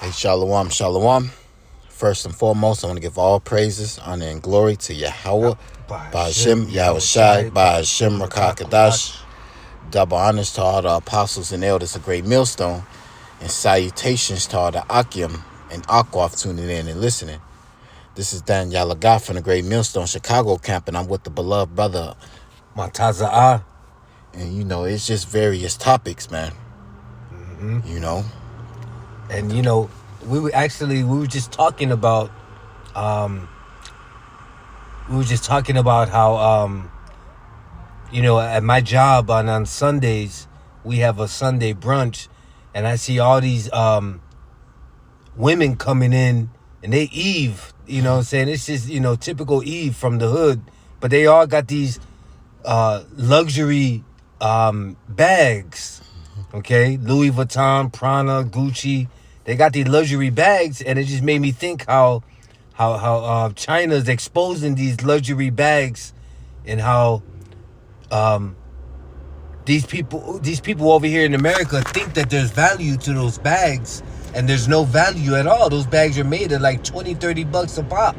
Hey, Shalom, Shalom. First and foremost, I want to give all praises, honor, and glory to Yahweh, Ba'ashem, Yahushai, Ba'ashem, Rakakadash. Double honors to all the apostles and elders of Great Millstone, and salutations to all the Akim and Akwaf tuning in and listening. This is Dan Yalagat from the Great Millstone Chicago camp, and I'm with the beloved brother Mataza'ah. And it's just various topics, man. And we were just talking about how at my job on Sundays we have a Sunday brunch, and I see all these women coming in, and they Eve, it's just typical Eve from the hood, but they all got these luxury bags, okay? Louis Vuitton, Prada, Gucci. They got these luxury bags, and it just made me think how China's exposing these luxury bags, and how these people over here in America think that there's value to those bags, and there's no value at all. Those bags are made at like $20-$30 a pop.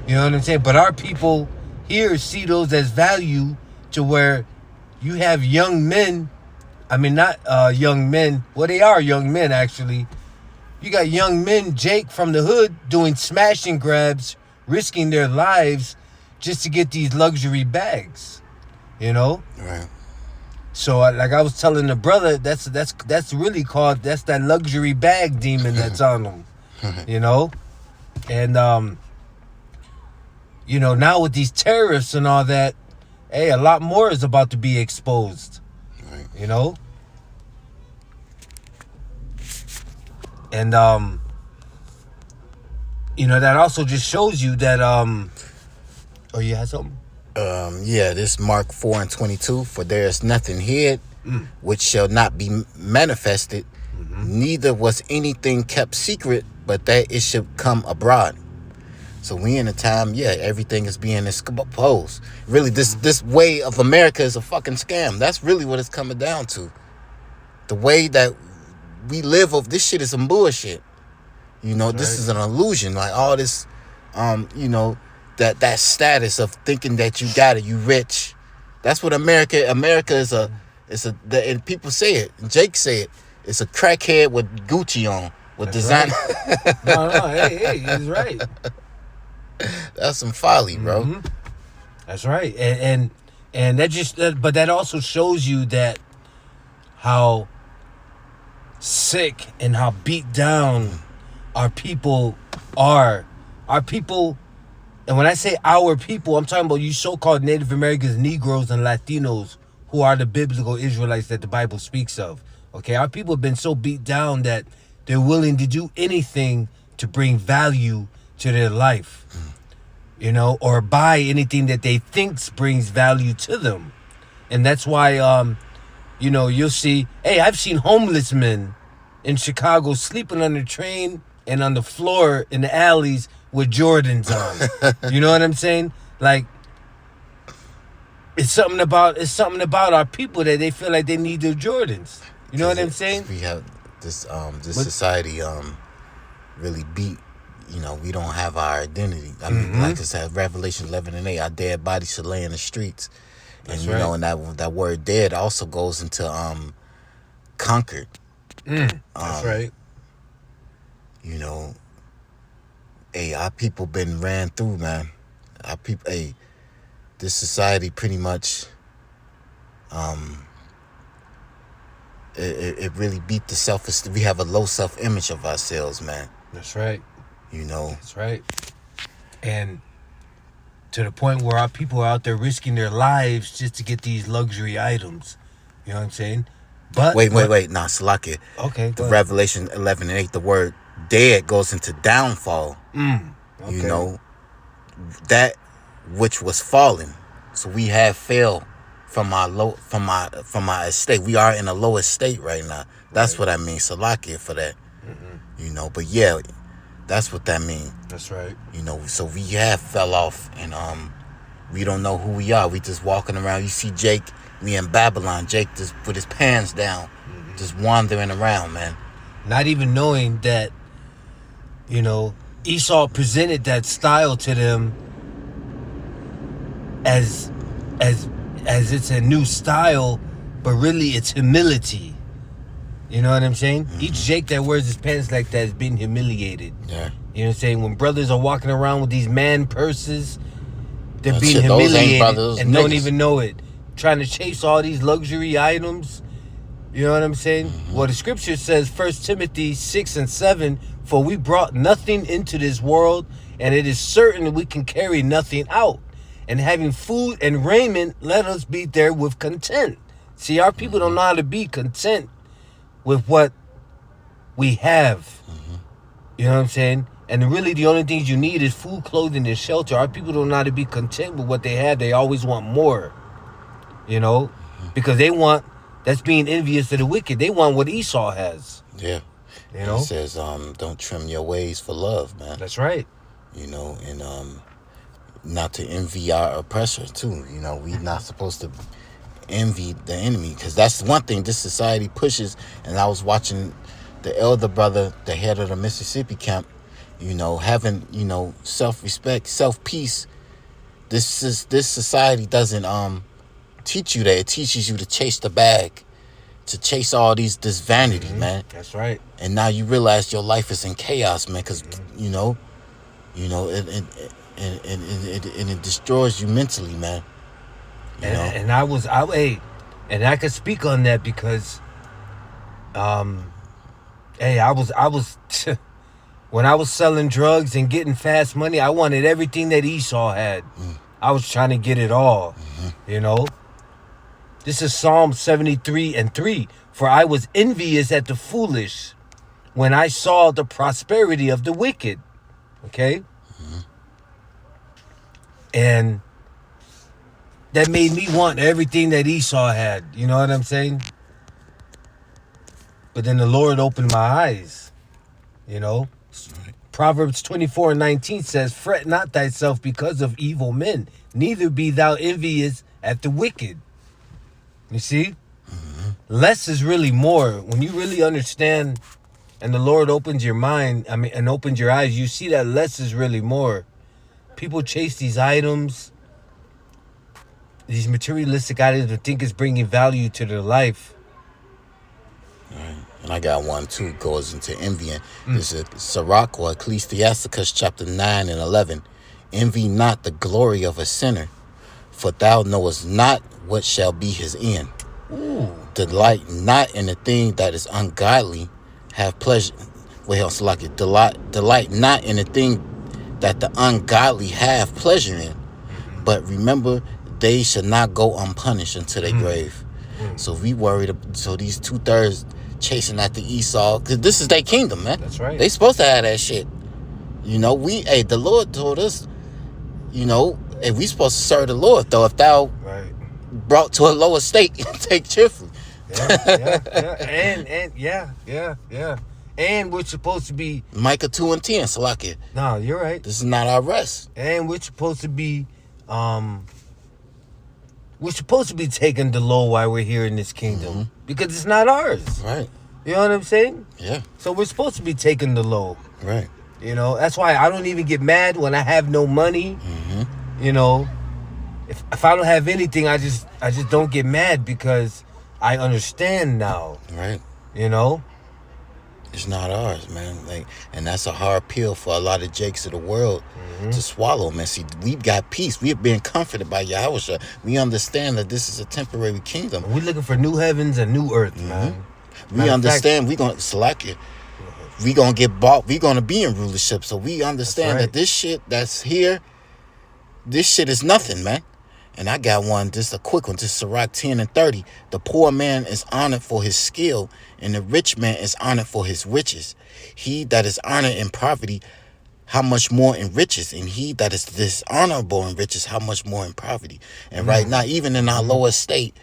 You know what I'm saying? But our people here see those as value, to where you have young men. I mean, not young men. Well, they are young men, actually. You got young men, Jake, from the hood, doing smash and grabs, risking their lives just to get these luxury bags, Right. So, like I was telling the brother, that's really called, that's that luxury bag demon that's on them, And, now with these tariffs and all that, hey, a lot more is about to be exposed, right. And, that also just shows you that, oh, you had something? This Mark 4:22, for there is nothing hid which shall not be manifested, neither was anything kept secret, but that it should come abroad. So we in a time, everything is being exposed. Really, this way of America is a fucking scam. That's really what it's coming down to. The way that we live of this shit is some bullshit. This is an illusion. Like all this, that status of thinking that you got it, you rich. That's what America is and people say it. And Jake say it. It's a crackhead with Gucci on, with designer. Right. No, hey, he's right. That's some folly, bro. Mm-hmm. That's right. And that just, but that also shows you that how sick and how beat down our people are. Our people, and when I say our people, I'm talking about you so-called Native Americans, Negroes, and Latinos, who are the biblical Israelites that the Bible speaks of. Okay, our people have been so beat down that they're willing to do anything to bring value to their life, or buy anything that they think brings value to them. And that's why, you'll see, hey, I've seen homeless men in Chicago sleeping on the train and on the floor in the alleys with Jordans on. You know what I'm saying? Like, it's something about our people that they feel like they need their Jordans. You know what I'm saying? We have this society really beat. We don't have our identity. I mean, like I said, Revelation 11:8, our dead bodies should lay in the streets. That's and right. And that word dead also goes into conquered. That's right. Hey, our people been ran through, man. Our people, hey, this society pretty much, it really beat the self-esteem. We have a low self-image of ourselves, man. That's right. That's right. And to the point where our people are out there risking their lives just to get these luxury items. You know what I'm saying? But wait. Nah, Salakia. Okay. The Revelation 11:8, the word dead goes into downfall. Okay. That which was fallen. So we have fell from our estate. We are in a low estate right now. That's what I mean. Salakia for that. But yeah, that's what that means. That's right. So we have fell off, and we don't know who we are. We just walking around. You see Jake, we in Babylon. Jake just put his pants down, just wandering around, man. Not even knowing that You know, Esau presented that style to them as as as it's a new style, but really it's humility. You know what I'm saying? Each Jake that wears his pants like that is being humiliated. Yeah. You know what I'm saying? When brothers are walking around with these man purses, they're That's being it. Those ain't humiliated brothers, and niggas. don't even know it. Trying to chase all these luxury items. You know what I'm saying? Well, the scripture says, 1 Timothy 6 and 7, for we brought nothing into this world, and it is certain we can carry nothing out. And having food and raiment, let us be there with content. See, our people don't know how to be content with what we have. You know what I'm saying? And really the only things you need is food, clothing, and shelter. Our people don't know how to be content with what they have. They always want more. You know? Because they want, that's being envious of the wicked. They want what Esau has. Yeah. You know? It says, don't trim your ways for love, man. That's right. You know, and not to envy our oppressor too. You know, we're not supposed to envy the enemy, because that's one thing this society pushes. And I was watching the elder brother, the head of the Mississippi camp, you know, having, you know, self-respect, self-peace. This society doesn't teach you that. It teaches you to chase the bag, to chase all this vanity, man. That's right. And now you realize your life is in chaos, man, because you know it destroys you mentally, man. You know? And I could speak on that because, I was when I was selling drugs and getting fast money, I wanted everything that Esau had. I was trying to get it all, you know. This is Psalm 73 and 3. For I was envious at the foolish when I saw the prosperity of the wicked. Okay? And that made me want everything that Esau had. You know what I'm saying? But then the Lord opened my eyes. You know? Right. Proverbs 24:19 says, fret not thyself because of evil men, neither be thou envious at the wicked. You see? Less is really more. When you really understand and the Lord opens your mind, and opens your eyes, you see that less is really more. People chase these items, these materialistic items, and think it's bringing value to their life. Right. And I got one too, goes into envying. This is Sirach or Ecclesiasticus chapter 9 and 11. Envy not the glory of a sinner, for thou knowest not what shall be his end. Ooh. Delight not in the thing that is ungodly, have pleasure. Delight not in the thing that the ungodly have pleasure in, but remember they should not go unpunished into their grave. So we worried. So these 2/3 chasing after Esau, because this is their kingdom, man. That's right. They supposed to have that shit. You know, the Lord told us, you know, and we supposed to serve the Lord, though, if thou brought to a lower state, take cheerfully. Yeah. And we're supposed to be Micah 2 and 10, Salakia. No, you're right. This is not our rest. And we're supposed to be taking the low while we're here in this kingdom. Because it's not ours. Right. You know what I'm saying? Yeah. So we're supposed to be taking the low. Right. You know, that's why I don't even get mad when I have no money. You know, if I don't have anything, I just don't get mad because I understand now. Right. You know? It's not ours, man. Like, and that's a hard pill for a lot of Jakes of the world to swallow, man. See, we've got peace. We're being comforted by Yahweh. We understand that this is a temporary kingdom. We're looking for new heavens and new earth, man. We understand we're going to select it. We're going to get bought. We're going to be in rulership. So we understand that this shit that's here, this shit is nothing, man. And I got one, just a quick one, just Sirach 10 and 30. The poor man is honored for his skill, and the rich man is honored for his riches. He that is honored in poverty, how much more in riches? And he that is dishonorable in riches, how much more in poverty? And right now, even in our lower state,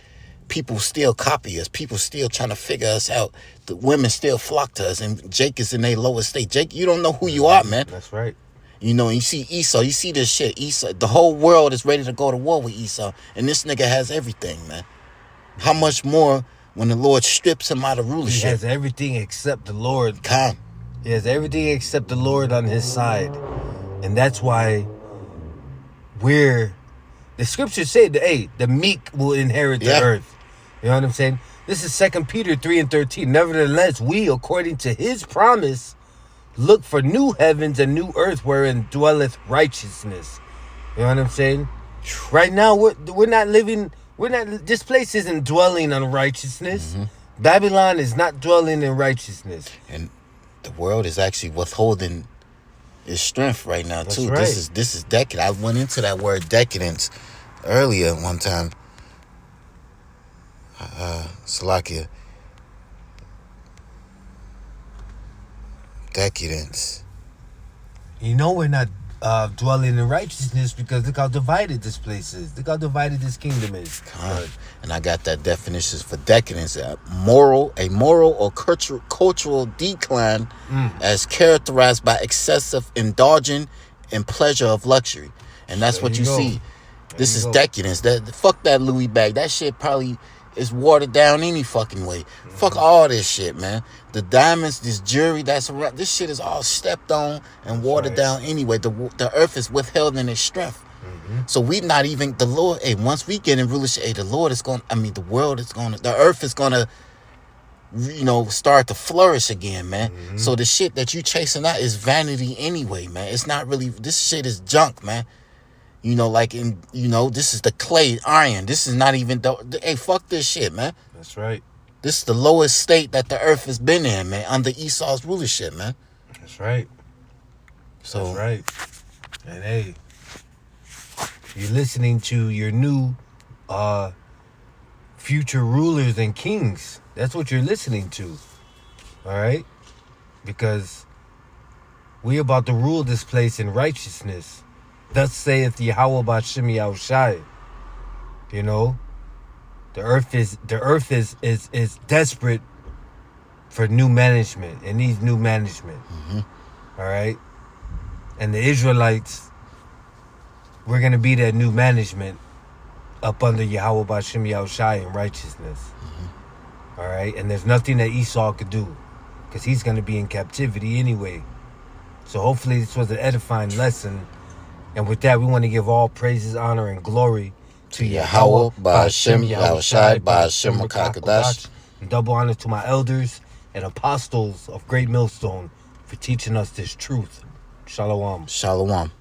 people still copy us. People still trying to figure us out. The women still flock to us, and Jake is in a lower state. Jake, you don't know who you are, man. That's right. You know, and you see Esau, you see this shit. Esau, the whole world is ready to go to war with Esau, and this nigga has everything, man. How much more when the Lord strips him out of rulership? He has everything except the Lord. Come. He has everything except the Lord on his side. And that's why the scriptures say that, hey, the meek will inherit the earth. You know what I'm saying? This is 2 Peter 3:13. Nevertheless, we, according to his promise, look for new heavens and new earth wherein dwelleth righteousness. You know what I'm saying? Right now, we're not living. This place isn't dwelling on righteousness. Mm-hmm. Babylon is not dwelling in righteousness. And the world is actually withholding its strength right now. That's too. Right. This is decadent. I went into that word decadence earlier one time. Salakia. Decadence. You know we're not dwelling in righteousness because look how divided this place is. Look how divided this kingdom is. And I got that definition for decadence: a moral or cultural decline as characterized by excessive indulgence in pleasure of luxury. And that's what you see. This is decadence. Fuck that Louis bag. That shit probably is watered down any fucking way. Mm-hmm. Fuck all this shit, man. The diamonds, this jewelry, this shit is all stepped on and watered down anyway. The earth is withheld in its strength. Mm-hmm. So we not even, the Lord, once we get in rulership, the Lord is going, the earth is going to, start to flourish again, man. Mm-hmm. So the shit that you chasing out is vanity anyway, man. It's not really, this shit is junk, man. This is the clay, iron. This is not even, fuck this shit, man. That's right. This is the lowest state that the earth has been in, man, under Esau's rulership, man. That's right. That's right. And hey, you're listening to your new future rulers and kings. That's what you're listening to. All right? Because we about to rule this place in righteousness. Thus saith Yahweh B'Shem Yahushai. You know, the earth is desperate for new management. It needs new management. Mm-hmm. All right, and the Israelites, we're gonna be that new management up under Yahweh B'Shem Yahushai in righteousness. Mm-hmm. All right, and there's nothing that Esau could do because he's gonna be in captivity anyway. So hopefully this was an edifying lesson. And with that, we want to give all praises, honor, and glory to Yahweh, B'Shem Yahushai, B'Shem Makakadash. And double honor to my elders and apostles of Great Millstone for teaching us this truth. Shalom. Shalom.